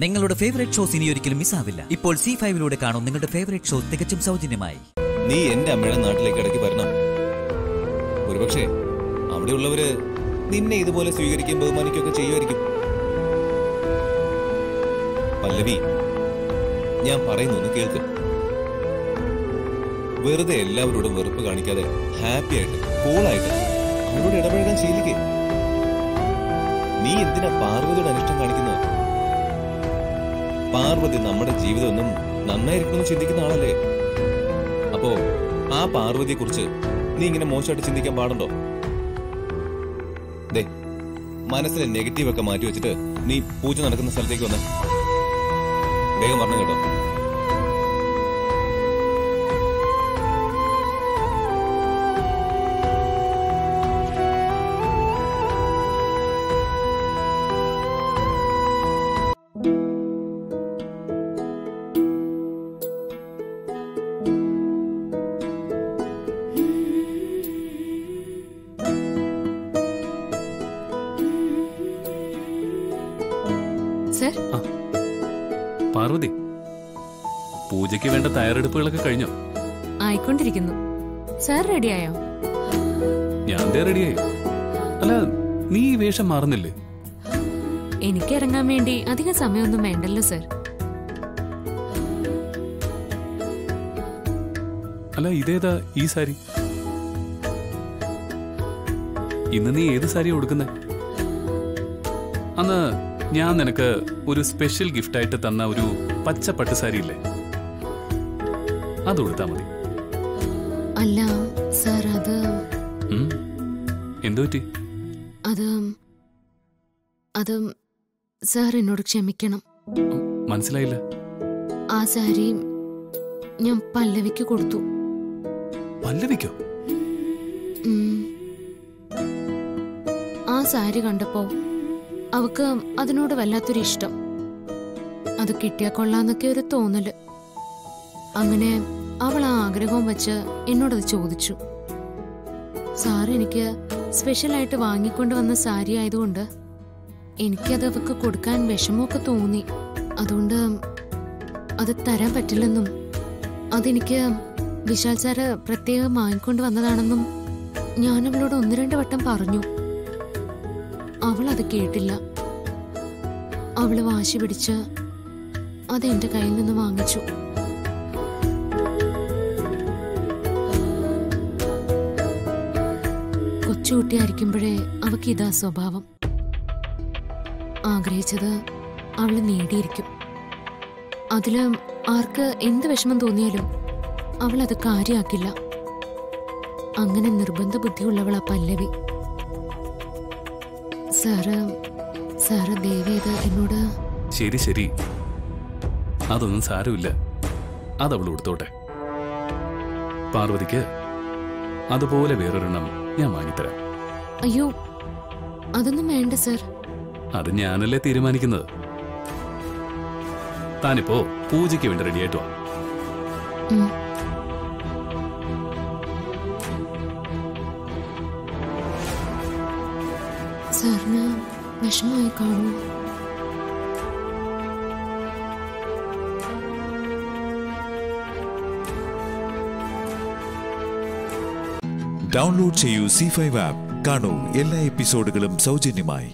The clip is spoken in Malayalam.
നിങ്ങളുടെ ഫേവറേറ്റ് ഷോസ് ഇനി ഒരിക്കലും മിസ്സാവില്ല. ഇപ്പോൾ C5-ലൂടെ കാണും നിങ്ങളുടെ ഫേവറേറ്റ് ഷോ തികച്ചും സൗജന്യമായി. നീ എന്റെ അമ്മയുടെ നാട്ടിലേക്ക് ഇടയ്ക്ക് വരണം. ഒരുപക്ഷെ അവിടെയുള്ളവര് നിന്നെ ഇതുപോലെ സ്വീകരിക്കുകയും ബഹുമാനിക്കുകയൊക്കെ ചെയ്യുമായിരിക്കും. പല്ലവി, ഞാൻ പറയുന്നൊന്ന് കേൾക്ക്. വെറുതെ എല്ലാവരോടും വെറുപ്പ് കാണിക്കാതെ ഹാപ്പി ആയിട്ട് കൂളായിട്ട് അവരോട് ഇടപഴകാൻ ശീലിക്കേ. നീ എന്തിനാ പാർവതിയുടെ അനിഷ്ടം കാണിക്കുന്നത്? പാർവതി നമ്മുടെ ജീവിതമൊന്നും നന്നായിരിക്കുമെന്ന് ചിന്തിക്കുന്ന ആളല്ലേ. അപ്പോ ആ പാർവതിയെ കുറിച്ച് നീ ഇങ്ങനെ മോശമായിട്ട് ചിന്തിക്കാൻ പാടുണ്ടോ? ദേ, മനസ്സിലെ നെഗറ്റീവ് ഒക്കെ മാറ്റി വെച്ചിട്ട് നീ പൂജ നടക്കുന്ന സ്ഥലത്തേക്ക് വന്നേ. വേഗം പറഞ്ഞു കേട്ടോ. പാർവതി, പൂജയ്ക്ക് വേണ്ട തയ്യാറെടുപ്പുകളൊക്കെ കഴിഞ്ഞോ? ആയിക്കൊണ്ടിരിക്കുന്നു. സാർ റെഡിയായോ? ഞാൻ റെഡിയായി. അല്ല, നീ ഈ വേഷം മാറുന്നില്ലേ? എനിക്ക് ഇറങ്ങാൻ വേണ്ടി അധികം സമയമൊന്നും വേണ്ടല്ലോ സർ. അല്ല, ഇതേതാ ഈ സാരി? ഇന്ന് നീ ഏത് സാരിയാ ഉടുക്കുന്നേ? അന്ന് ഞാൻ നിനക്ക് ഒരു സ്പെഷ്യൽ ഗിഫ്റ്റായിട്ട് തന്ന ഒരു പച്ച പട്ട് സാരി ഇല്ലേ, അത് കൊടുത്താ മതി. അല്ല സാർ, അത് എന്തു പറ്റി? അത് സാർ എന്നോട് ക്ഷമിക്കണം. മനസ്സിലായില്ല. ആ സാരി ഞാൻ പല്ലവിക്ക് കൊടുത്തു. പല്ലവിക്കോ? ആ സാരി കണ്ടപ്പോ അവക്ക് അതിനോട് വല്ലാത്തൊരു ഇഷ്ടം. അത് കിട്ടിയാ കൊള്ളാന്നൊക്കെ ഒരു തോന്നല്. അങ്ങനെ അവൾ ആ ആഗ്രഹവും വെച്ച് എന്നോടത് ചോദിച്ചു. സാർ എനിക്ക് സ്പെഷ്യലായിട്ട് വാങ്ങിക്കൊണ്ട് വന്ന സാരി ആയതുകൊണ്ട് എനിക്കത് അവക്ക് കൊടുക്കാൻ വിഷമമൊക്കെ തോന്നി. അതുകൊണ്ട് അത് തരാൻ പറ്റില്ലെന്നും അതെനിക്ക് വിശാൽ സാറ് പ്രത്യേകം വാങ്ങിക്കൊണ്ട് വന്നതാണെന്നും ഞാൻ അവളോട് 1-2 വട്ടം പറഞ്ഞു. അവൾ അത് കേട്ടില്ല. അവള് വാശി പിടിച്ച് അതെന്റെ കയ്യിൽ നിന്ന് വാങ്ങിച്ചു. കൊച്ചുകുട്ടിയായിരിക്കുമ്പോഴേ അവക്ക് ഇതാ സ്വഭാവം. ആഗ്രഹിച്ചത് അവള് നേടിയിരിക്കും. അതില് ആർക്ക് എന്ത് വിഷമം തോന്നിയാലും അവളത് കാര്യമാക്കില്ല. അങ്ങനെ നിർബന്ധ ബുദ്ധിയുള്ളവളാ പല്ലവി. സാറ് ദയവേത് എന്നോട്. ശരി ശരി, അതൊന്നും സാരമില്ല. അതവൾ കൊടുത്തോട്ടെ. പാർവതിക്ക് അതുപോലെ വേറൊരെണ്ണം ഞാൻ വാങ്ങിത്തരാം. അയ്യോ, അതൊന്നും വേണ്ട സർ. അത് ഞാനല്ലേ തീരുമാനിക്കുന്നത്. താനിപ്പോ പൂജയ്ക്ക് വേണ്ടി റെഡിയായിട്ട് വാ. സാറിന് വിഷമമായി കാണുമോ? ഡൗൺലോഡ് ചെയ്യൂ C5 ആപ്പ്. കാണൂ എല്ലാ എപ്പിസോഡുകളും സൗജന്യമായി.